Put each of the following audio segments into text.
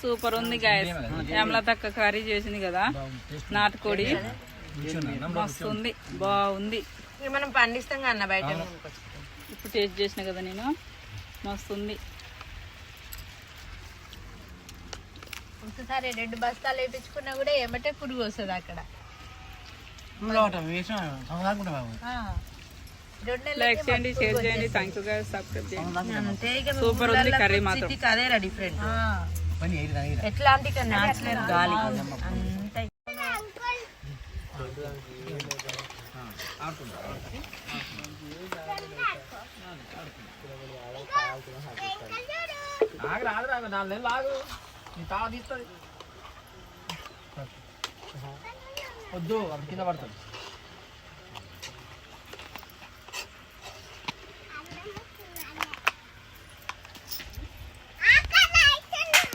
Super ఉంది guys. హేమలతక్క curry చేసింది కదా నాటుకోడి, మస్తు ఉంది, బాగుంది. మనం పండిస్తాం కదా బయట, ఇప్పుడు టేస్ట్ చేసిన కదా నేను, మస్తు ఉంది. ఒకసారి 2 బస్తాలు వేయించుకున్నా కూడా ఏమంటే పురుగు వస్తుంది అక్కడ. లైక్ చేయండి, షేర్ చేయండి, థ్యాంక్ యూ గైస్, సబ్స్క్రైబ్ చేయండి. సూపర్ ఉంది కర్రీ మాత్రం. అదేరా డిఫరెంట్, ఎట్లాంటి న్యాచురల్ గాలి అంతే. వద్దు అది కింద పడుతుంది.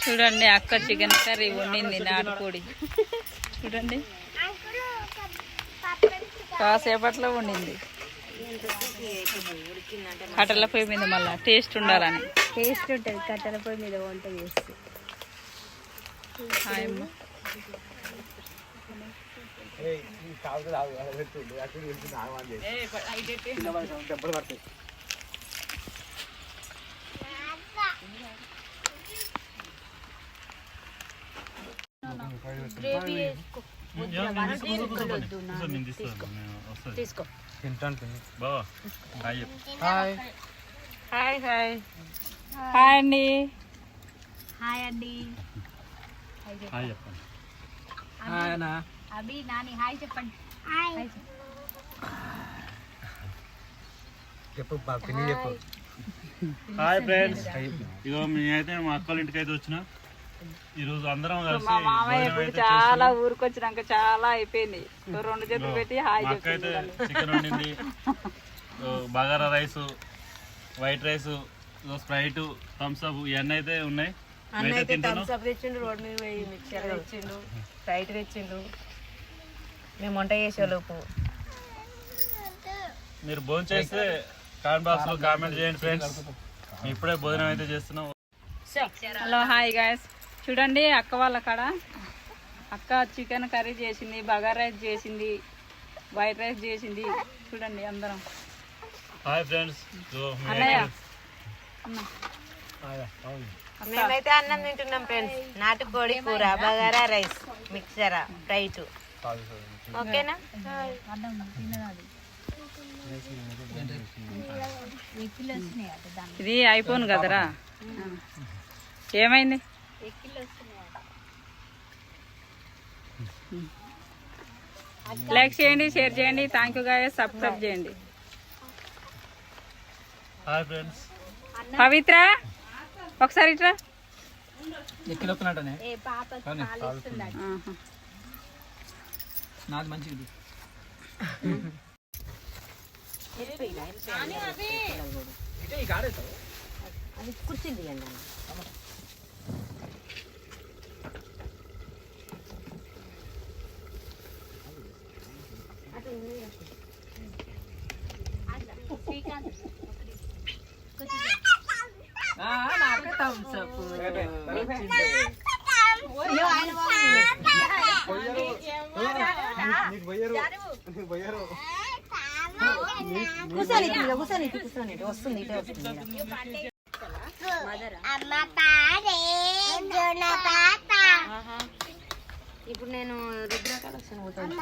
చూడండి అక్క చికెన్ కర్రీ వండింది నాటుకోడి. చూడండి కాసేపట్లో వండింది. కట్టెల పొయ్యి మీద మళ్ళీ టేస్ట్ ఉండాలని. టేస్ట్ ఉంటుంది కట్టెల పొయ్యి మీద వంట చేస్తే. తీసుకో. హాయ్ హాయ్ హాయ్ అండి. హాయ్ అండి. అభి నాని హాయ్ చెప్పండి. చెప్పు చెప్పు. హాయ్ ఫ్రెండ్స్, ఇగో నేనైతే మా అక్కల ఇంటికి అయితే వచ్చిన. ఈరోజు అందరం కలిసి మా మామయ్య ఇప్పుడు చాలా ఊరికొచ్చినాక చాలా అయిపోయింది. 2 చేతులు పెట్టి హాయ్ మా అక్క అయితే చికెన్ వండింది, bagara rice, white rice, Sprite, Thums Up ఇవన్నీ అయితే ఉన్నాయి. థమ్స్ అప్ తెచ్చిండు, రోడ్ మీద పోయి మిక్చర్ తెచ్చిండు, స్ప్రైట్ తెచ్చిండు. మేము వంట చేసేలోపు మీరు భోజనం చేస్తే కామెంట్ బాక్స్ లో కామెంట్ చేయండి ఫ్రెండ్స్. ఇప్పుడే భోజనం అయితే చేస్తున్నాం. Hello hi guys. చూడండి అక్క వాళ్ళ కాడ అక్క చికెన్ కర్రీ చేసింది, బగారా రైస్ చేసింది, వైట్ రైస్ చేసింది. చూడండి అందరం. Hi friends. అన్నయ్య మేమైతే అన్నం తింటున్నాం ఫ్రెండ్స్. నాటుకోడి కూర, బగారా రైస్, మిక్చర్, ఫ్రైట్. ఓకేనా? ఇది అయిపోను కదరా, ఏమైంది? లైక్ చేయండి, షేర్ చేయండి, థ్యాంక్ యూ గాయస్, సబ్స్క్రైబ్ చేయండి. Hi friends. పవిత్ర ఒకసారి ఇట్రా. నాది మంచిది. అది కూర్చుంది అండి. కూర్చొని వస్తుంది. ఇప్పుడు నేను రుద్ర కలెక్షన్ పోతాను.